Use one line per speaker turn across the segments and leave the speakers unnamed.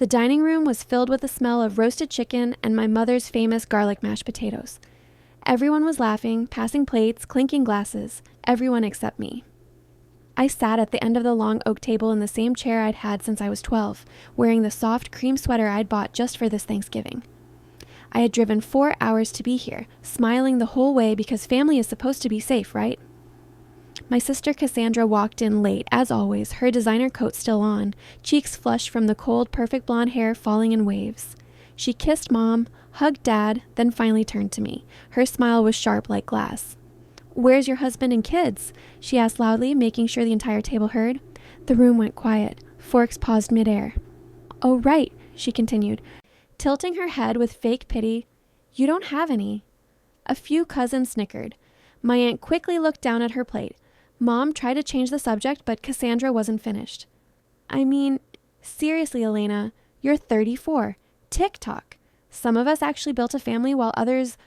The dining room was filled with the smell of roasted chicken and my mother's famous garlic mashed potatoes. Everyone was laughing, passing plates, clinking glasses, everyone except me. I sat at the end of the long oak table in the same chair I'd had since I was 12, wearing the soft cream sweater I'd bought just for this Thanksgiving. I had driven 4 hours to be here, smiling the whole way because family is supposed to be safe, right? My sister Cassandra walked in late, as always, her designer coat still on, cheeks flushed from the cold, perfect blonde hair falling in waves. She kissed Mom, hugged Dad, then finally turned to me. Her smile was sharp like glass. "Where's your husband and kids?" she asked loudly, making sure the entire table heard. The room went quiet. Forks paused midair. "Oh, right," she continued, tilting her head with fake pity. "You don't have any." A few cousins snickered. My aunt quickly looked down at her plate. Mom tried to change the subject, but Cassandra wasn't finished. "I mean, seriously, Elena, you're 34. TikTok. Some of us actually built a family while others,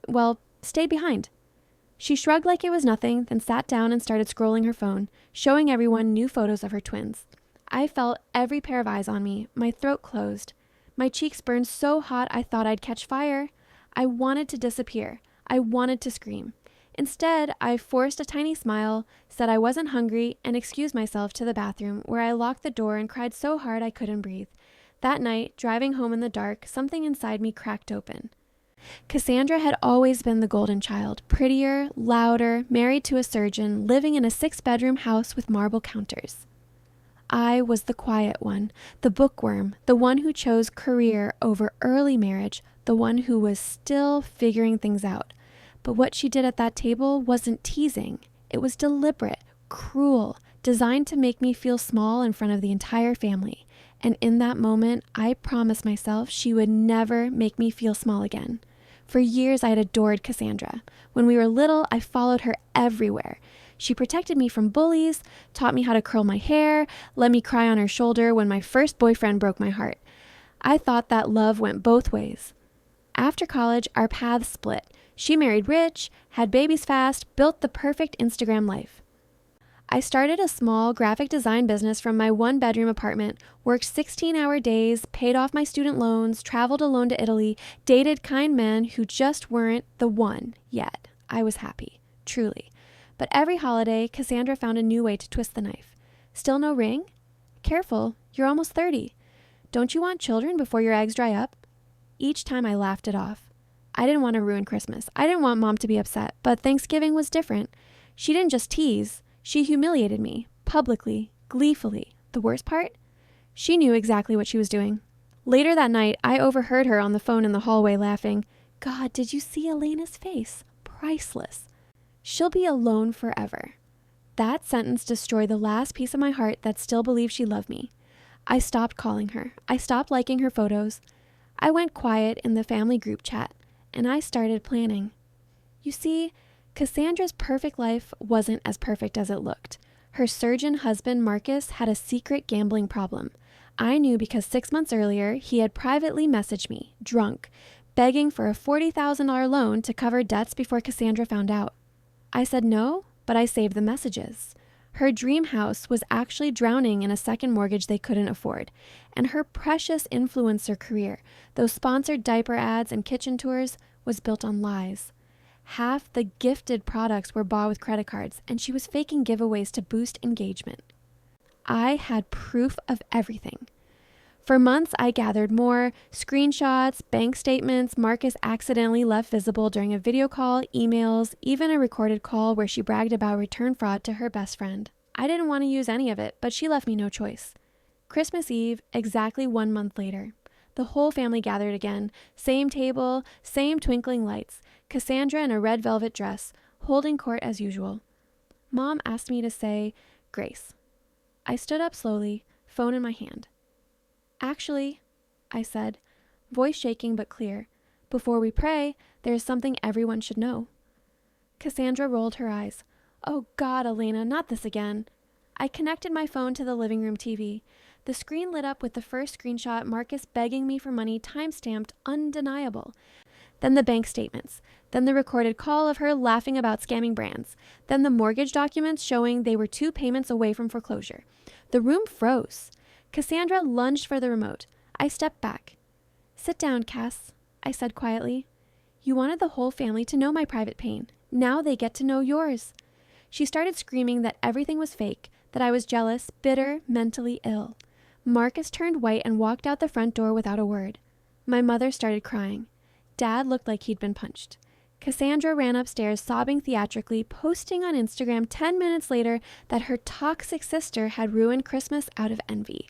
well, stayed behind." She shrugged like it was nothing, then sat down and started scrolling her phone, showing everyone new photos of her twins. I felt every pair of eyes on me. My throat closed. My cheeks burned so hot I thought I'd catch fire. I wanted to disappear. I wanted to scream. Instead, I forced a tiny smile, said I wasn't hungry, and excused myself to the bathroom, where I locked the door and cried so hard I couldn't breathe. That night, driving home in the dark, something inside me cracked open. Cassandra had always been the golden child, prettier, louder, married to a surgeon, living in a 6-bedroom house with marble counters. I was the quiet one, the bookworm, the one who chose career over early marriage, the one who was still figuring things out. But what she did at that table wasn't teasing. It was deliberate, cruel, designed to make me feel small in front of the entire family. And in that moment, I promised myself she would never make me feel small again. For years, I had adored Cassandra. When we were little, I followed her everywhere. She protected me from bullies, taught me how to curl my hair, let me cry on her shoulder when my first boyfriend broke my heart. I thought that love went both ways. After college, our paths split. She married rich, had babies fast, built the perfect Instagram life. I started a small graphic design business from my 1-bedroom apartment, worked 16-hour days, paid off my student loans, traveled alone to Italy, dated kind men who just weren't the one yet. I was happy, truly. But every holiday, Cassandra found a new way to twist the knife. "Still no ring? Careful, you're almost 30. Don't you want children before your eggs dry up?" Each time I laughed it off. I didn't want to ruin Christmas. I didn't want Mom to be upset, but Thanksgiving was different. She didn't just tease. She humiliated me, publicly, gleefully. The worst part? She knew exactly what she was doing. Later that night, I overheard her on the phone in the hallway laughing. "God, did you see Elena's face? Priceless. She'll be alone forever." That sentence destroyed the last piece of my heart that still believed she loved me. I stopped calling her. I stopped liking her photos. I went quiet in the family group chat, and I started planning. You see, Cassandra's perfect life wasn't as perfect as it looked. Her surgeon husband, Marcus, had a secret gambling problem. I knew because 6 months earlier, he had privately messaged me, drunk, begging for a $40,000 loan to cover debts before Cassandra found out. I said no, but I saved the messages. Her dream house was actually drowning in a second mortgage they couldn't afford. And her precious influencer career, those sponsored diaper ads and kitchen tours, was built on lies. Half the gifted products were bought with credit cards, and she was faking giveaways to boost engagement. I had proof of everything. For months, I gathered more screenshots, bank statements Marcus accidentally left visible during a video call, emails, even a recorded call where she bragged about return fraud to her best friend. I didn't want to use any of it, but she left me no choice. Christmas Eve, exactly 1 month later. The whole family gathered again. Same table, same twinkling lights. Cassandra in a red velvet dress, holding court as usual. Mom asked me to say grace. I stood up slowly, phone in my hand. "Actually," I said, voice shaking but clear, "before we pray, there is something everyone should know." Cassandra rolled her eyes. "Oh God, Elena, not this again." I connected my phone to the living room TV. The screen lit up with the first screenshot, Marcus begging me for money, time-stamped, undeniable. Then the bank statements. Then the recorded call of her laughing about scamming brands. Then the mortgage documents showing they were 2 payments away from foreclosure. The room froze. Cassandra lunged for the remote. I stepped back. "Sit down, Cass," I said quietly. "You wanted the whole family to know my private pain. Now they get to know yours." She started screaming that everything was fake, that I was jealous, bitter, mentally ill. Marcus turned white and walked out the front door without a word. My mother started crying. Dad looked like he'd been punched. Cassandra ran upstairs sobbing theatrically, posting on Instagram 10 minutes later that her toxic sister had ruined Christmas out of envy.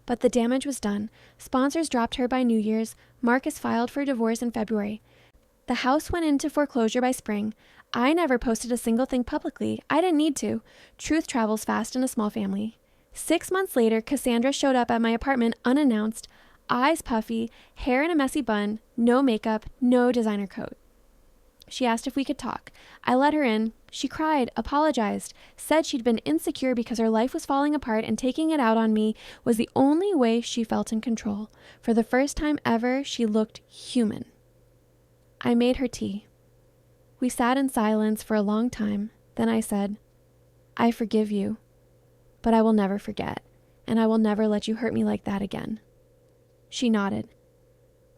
But the damage was done. Sponsors dropped her by New Year's. Marcus filed for divorce in February. The house went into foreclosure by spring. I never posted a single thing publicly. I didn't need to. Truth travels fast in a small family. 6 months later, Cassandra showed up at my apartment unannounced, eyes puffy, hair in a messy bun, no makeup, no designer coat. She asked if we could talk. I let her in. She cried, apologized, said she'd been insecure because her life was falling apart and taking it out on me was the only way she felt in control. For the first time ever, she looked human. I made her tea. We sat in silence for a long time. Then I said, "I forgive you, but I will never forget, and I will never let you hurt me like that again." She nodded.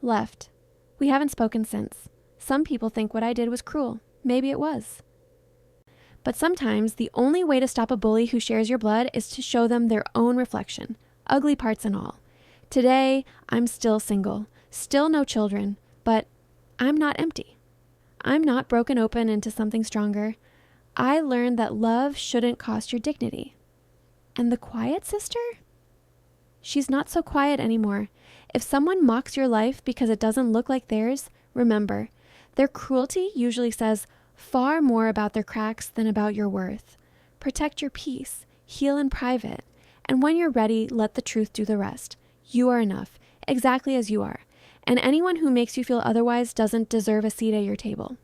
Left. We haven't spoken since. Some people think what I did was cruel. Maybe it was. But sometimes the only way to stop a bully who shares your blood is to show them their own reflection, ugly parts and all. Today, I'm still single, still no children, but I'm not empty. I'm not broken open into something stronger. I learned that love shouldn't cost your dignity. And the quiet sister? She's not so quiet anymore. If someone mocks your life because it doesn't look like theirs, remember, their cruelty usually says far more about their cracks than about your worth. Protect your peace, heal in private, and when you're ready, let the truth do the rest. You are enough, exactly as you are, and anyone who makes you feel otherwise doesn't deserve a seat at your table.